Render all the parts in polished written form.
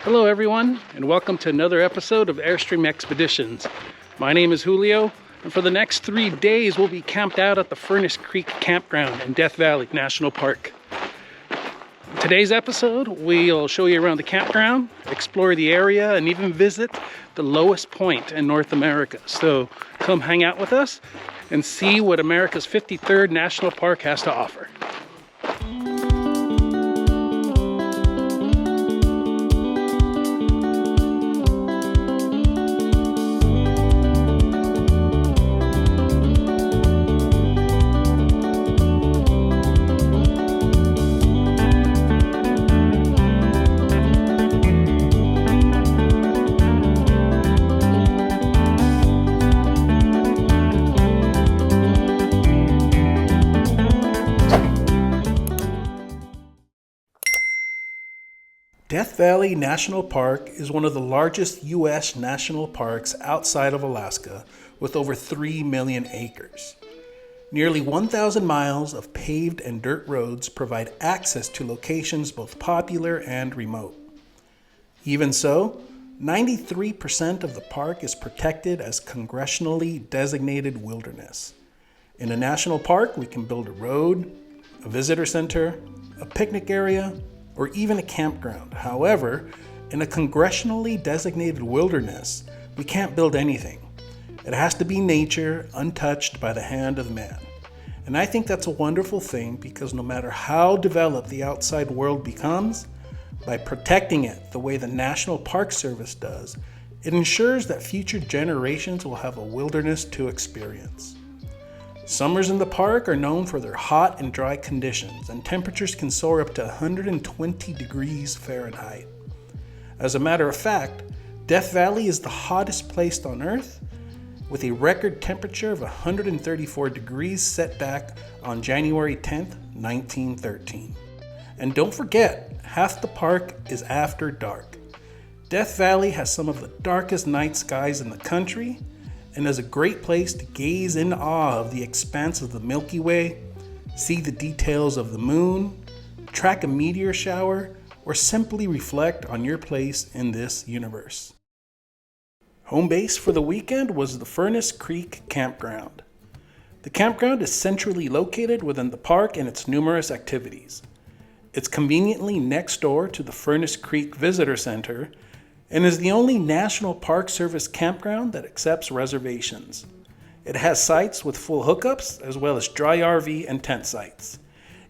Hello everyone, and welcome to another episode of Airstream Expeditions. My name is Julio, and for the next 3 days we'll be camped out at the Furnace Creek Campground in Death Valley National Park. In today's episode, we'll show you around the campground, explore the area, and even visit the lowest point in North America. So come hang out with us and see what America's 53rd National Park has to offer. Death Valley National Park is one of the largest U.S. national parks outside of Alaska, with over 3 million acres. Nearly 1,000 miles of paved and dirt roads provide access to locations both popular and remote. Even so, 93% of the park is protected as congressionally designated wilderness. In a national park, we can build a road, a visitor center, a picnic area, or even a campground. However, in a congressionally designated wilderness, we can't build anything. It has to be nature, untouched by the hand of man. And I think that's a wonderful thing, because no matter how developed the outside world becomes, by protecting it the way the National Park Service does, it ensures that future generations will have a wilderness to experience. Summers in the park are known for their hot and dry conditions, and temperatures can soar up to 120 degrees Fahrenheit. As a matter of fact, Death Valley is the hottest place on Earth, with a record temperature of 134 degrees set back on January 10th, 1913. And don't forget, half the park is after dark. Death Valley has some of the darkest night skies in the country, and is a great place to gaze in awe of the expanse of the Milky Way, see the details of the moon, track a meteor shower, or simply reflect on your place in this universe. Home base for the weekend was the Furnace Creek Campground. The campground is centrally located within the park and its numerous activities. It's conveniently next door to the Furnace Creek Visitor Center, and is the only National Park Service campground that accepts reservations. It has sites with full hookups, as well as dry RV and tent sites.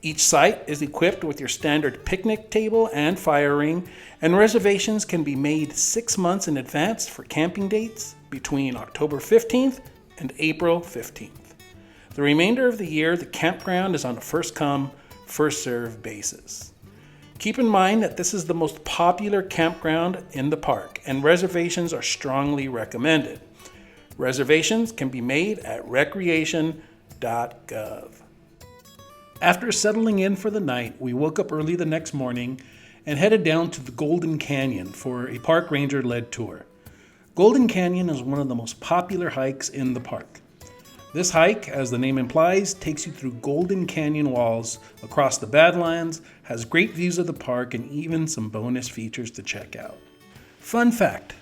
Each site is equipped with your standard picnic table and fire ring, and reservations can be made 6 months in advance for camping dates between October 15th and April 15th. The remainder of the year, the campground is on a first-come, first-served basis. Keep in mind that this is the most popular campground in the park, and reservations are strongly recommended. Reservations can be made at recreation.gov. After settling in for the night, we woke up early the next morning and headed down to the Golden Canyon for a park ranger-led tour. Golden Canyon is one of the most popular hikes in the park. This hike, as the name implies, takes you through Golden Canyon walls across the Badlands, has great views of the park, and even some bonus features to check out. Fun fact,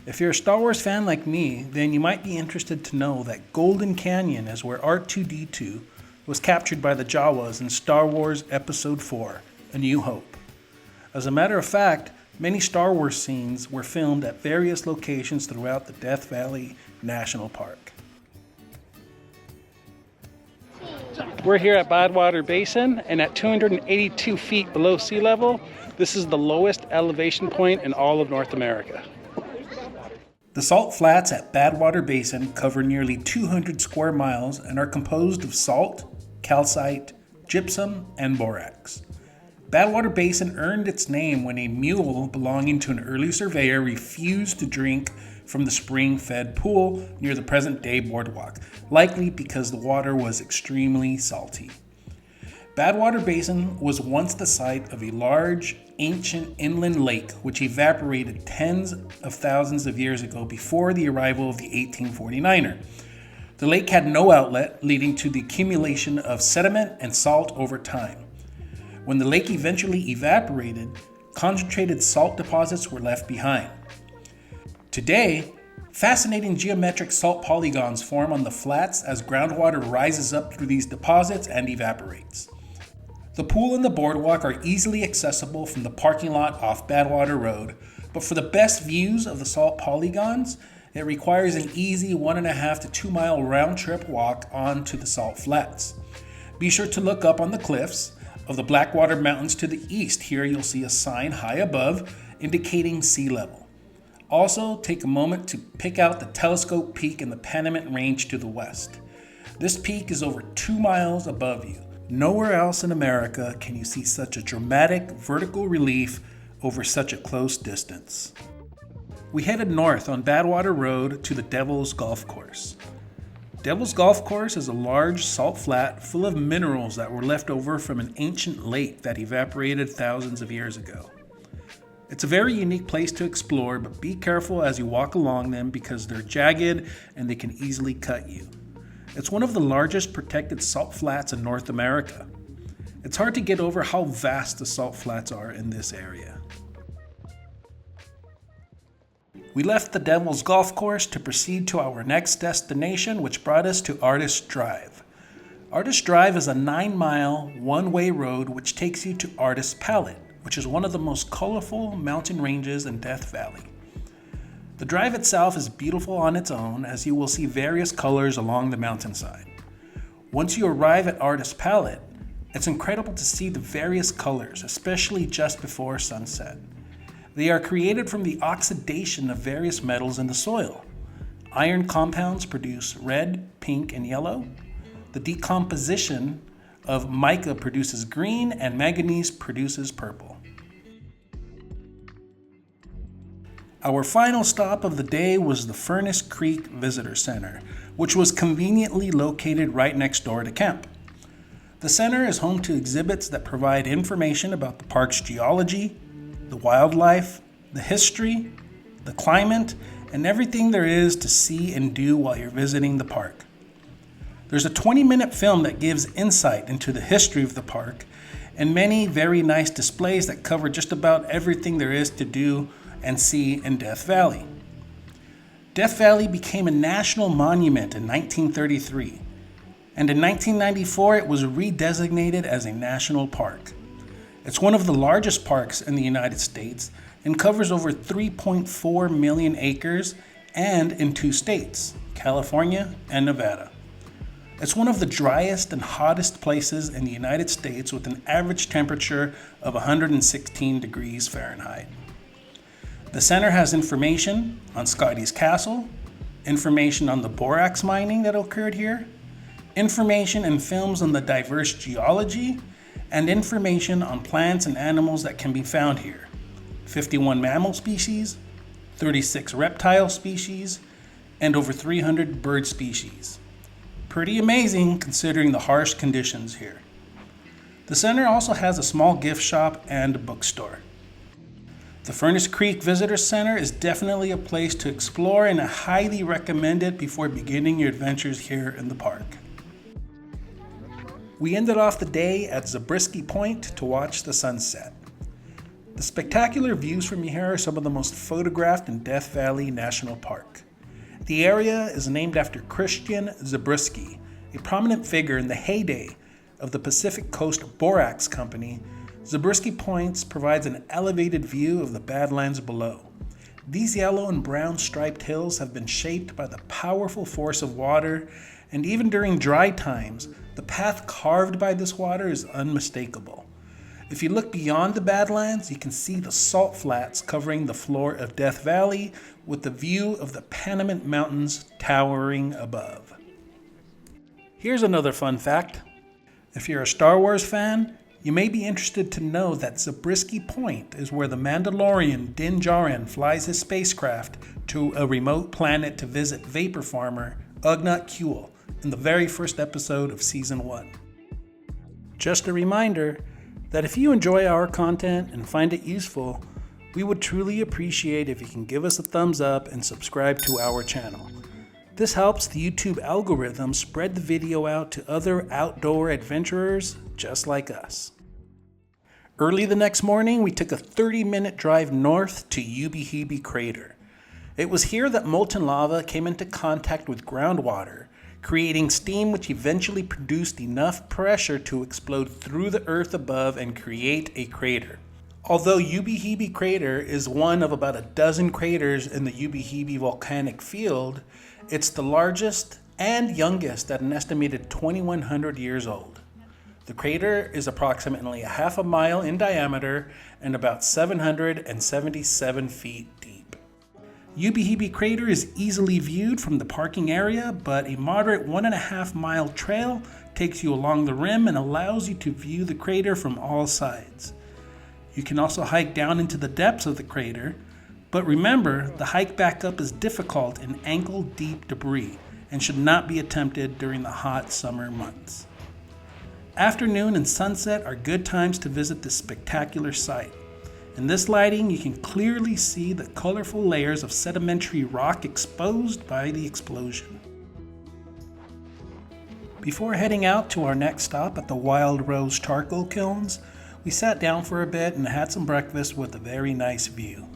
if you're a Star Wars fan like me, then you might be interested to know that Golden Canyon is where R2-D2 was captured by the Jawas in Star Wars Episode 4, A New Hope. As a matter of fact, many Star Wars scenes were filmed at various locations throughout the Death Valley National Park. We're here at Badwater Basin, and at 282 feet below sea level, this is the lowest elevation point in all of North America. The salt flats at Badwater Basin cover nearly 200 square miles and are composed of salt, calcite, gypsum, and borax. Badwater Basin earned its name when a mule belonging to an early surveyor refused to drink from the spring-fed pool near the present-day boardwalk, likely because the water was extremely salty. Badwater Basin was once the site of a large, ancient inland lake which evaporated tens of thousands of years ago before the arrival of the 1849er. The lake had no outlet, leading to the accumulation of sediment and salt over time. When the lake eventually evaporated, concentrated salt deposits were left behind. Today, fascinating geometric salt polygons form on the flats as groundwater rises up through these deposits and evaporates. The pool and the boardwalk are easily accessible from the parking lot off Badwater Road, but for the best views of the salt polygons, it requires an easy 1.5 to 2 mile round trip walk onto the salt flats. Be sure to look up on the cliffs of the Blackwater Mountains to the east. Here you'll see a sign high above indicating sea level. Also, take a moment to pick out the Telescope Peak in the Panamint Range to the west. This peak is over 2 miles above you. Nowhere else in America can you see such a dramatic vertical relief over such a close distance. We headed north on Badwater Road to the Devil's Golf Course. Devil's Golf Course is a large salt flat full of minerals that were left over from an ancient lake that evaporated thousands of years ago. It's a very unique place to explore, but be careful as you walk along them because they're jagged and they can easily cut you. It's one of the largest protected salt flats in North America. It's hard to get over how vast the salt flats are in this area. We left the Devil's Golf Course to proceed to our next destination, which brought us to Artist Drive. Artist Drive is a 9-mile, one-way road which takes you to Artist Palette, which is one of the most colorful mountain ranges in Death Valley. The drive itself is beautiful on its own, as you will see various colors along the mountainside. Once you arrive at Artist Palette, it's incredible to see the various colors, especially just before sunset. They are created from the oxidation of various metals in the soil. Iron compounds produce red, pink, and yellow. The decomposition of mica produces green, and manganese produces purple. Our final stop of the day was the Furnace Creek Visitor Center, which was conveniently located right next door to camp. The center is home to exhibits that provide information about the park's geology, the wildlife, the history, the climate, and everything there is to see and do while you're visiting the park. There's a 20-minute film that gives insight into the history of the park and many very nice displays that cover just about everything there is to do and see in Death Valley. Death Valley became a national monument in 1933, and in 1994 it was redesignated as a national park. It's one of the largest parks in the United States and covers over 3.4 million acres and in 2 states, California and Nevada. It's one of the driest and hottest places in the United States with an average temperature of 116 degrees Fahrenheit. The center has information on Scotty's Castle, information on the Borax mining that occurred here, information and films on the diverse geology, and information on plants and animals that can be found here. 51 mammal species, 36 reptile species, and over 300 bird species. Pretty amazing considering the harsh conditions here. The center also has a small gift shop and a bookstore. The Furnace Creek Visitor Center is definitely a place to explore, and I highly recommend it before beginning your adventures here in the park. We ended off the day at Zabriskie Point to watch the sunset. The spectacular views from here are some of the most photographed in Death Valley National Park. The area is named after Christian Zabriskie, a prominent figure in the heyday of the Pacific Coast Borax Company. Zabriskie Point provides an elevated view of the Badlands below. These yellow and brown striped hills have been shaped by the powerful force of water, and even during dry times, the path carved by this water is unmistakable. If you look beyond the Badlands, you can see the salt flats covering the floor of Death Valley with the view of the Panamint Mountains towering above. Here's another fun fact. If you're a Star Wars fan, you may be interested to know that Zabriskie Point is where the Mandalorian Din Djarin flies his spacecraft to a remote planet to visit vapor farmer Ugnaught Kuel in the very first episode of Season 1. Just a reminder that if you enjoy our content and find it useful, we would truly appreciate if you can give us a thumbs up and subscribe to our channel. This helps the YouTube algorithm spread the video out to other outdoor adventurers just like us. Early the next morning, we took a 30-minute drive north to Ubehebe Crater. It was here that molten lava came into contact with groundwater, creating steam which eventually produced enough pressure to explode through the earth above and create a crater. Although Ubehebe Crater is one of about a dozen craters in the Ubehebe volcanic field, it's the largest and youngest at an estimated 2,100 years old. The crater is approximately a half a mile in diameter and about 777 feet deep. Ubehebe Crater is easily viewed from the parking area, but a moderate 1.5 mile trail takes you along the rim and allows you to view the crater from all sides. You can also hike down into the depths of the crater, but remember, the hike back up is difficult in ankle-deep debris and should not be attempted during the hot summer months. Afternoon and sunset are good times to visit this spectacular site. In this lighting, you can clearly see the colorful layers of sedimentary rock exposed by the explosion. Before heading out to our next stop at the Wild Rose Charcoal Kilns, we sat down for a bit and had some breakfast with a very nice view.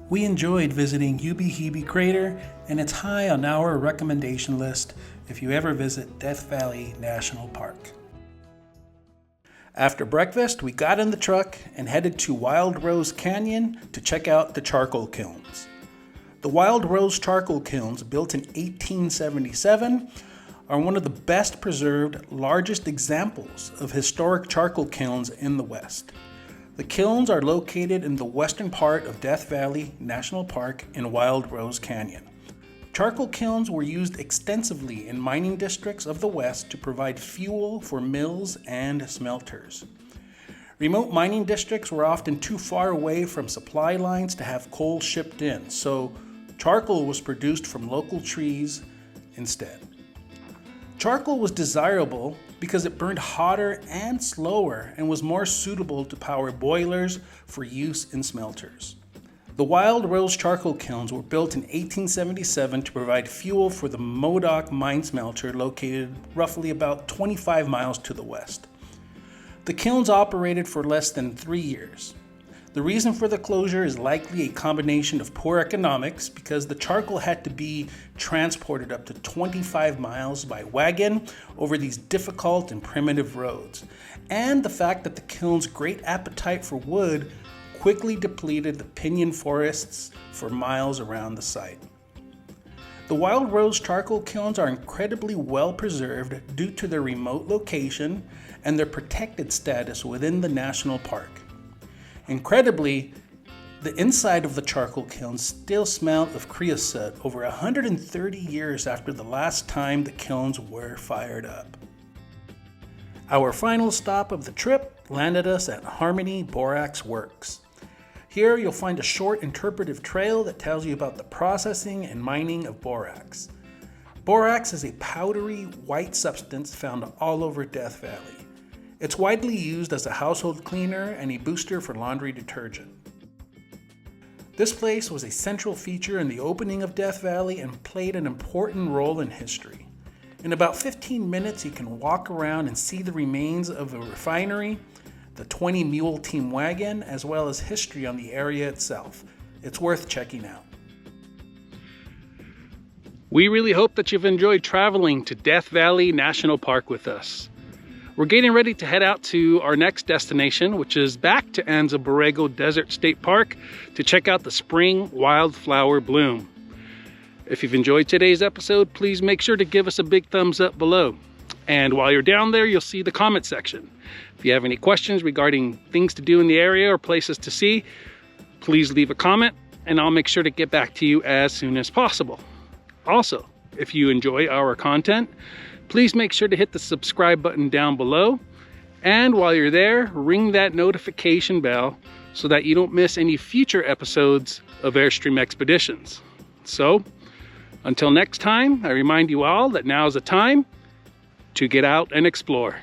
We enjoyed visiting Ubehebe Crater, and it's high on our recommendation list if you ever visit Death Valley National Park. After breakfast, we got in the truck and headed to Wild Rose Canyon to check out the charcoal kilns. The Wild Rose Charcoal Kilns, built in 1877, are one of the best preserved, largest examples of historic charcoal kilns in the West. The kilns are located in the western part of Death Valley National Park in Wild Rose Canyon. Charcoal kilns were used extensively in mining districts of the West to provide fuel for mills and smelters. Remote mining districts were often too far away from supply lines to have coal shipped in, so charcoal was produced from local trees instead. Charcoal was desirable because it burned hotter and slower and was more suitable to power boilers for use in smelters. The Wild Rose Charcoal Kilns were built in 1877 to provide fuel for the Modoc mine smelter located roughly about 25 miles to the west. The kilns operated for less than 3 years. The reason for the closure is likely a combination of poor economics because the charcoal had to be transported up to 25 miles by wagon over these difficult and primitive roads, and the fact that the kiln's great appetite for wood quickly depleted the pinyon forests for miles around the site. The Wild Rose Charcoal Kilns are incredibly well preserved due to their remote location and their protected status within the national park. Incredibly, the inside of the charcoal kilns still smell of creosote over 130 years after the last time the kilns were fired up. Our final stop of the trip landed us at Harmony Borax Works. Here you'll find a short interpretive trail that tells you about the processing and mining of borax. Borax is a powdery white substance found all over Death Valley. It's widely used as a household cleaner and a booster for laundry detergent. This place was a central feature in the opening of Death Valley and played an important role in history. In about 15 minutes, you can walk around and see the remains of a refinery, the 20-mule team wagon, as well as history on the area itself. It's worth checking out. We really hope that you've enjoyed traveling to Death Valley National Park with us. We're getting ready to head out to our next destination, which is back to Anza Borrego Desert State Park to check out the spring wildflower bloom. If you've enjoyed today's episode, please make sure to give us a big thumbs up below. And while you're down there, you'll see the comment section. If you have any questions regarding things to do in the area or places to see, please leave a comment and I'll make sure to get back to you as soon as possible. Also, if you enjoy our content, please make sure to hit the subscribe button down below. And while you're there, ring that notification bell so that you don't miss any future episodes of Airstream Expeditions. So, until next time, I remind you all that now is the time to get out and explore.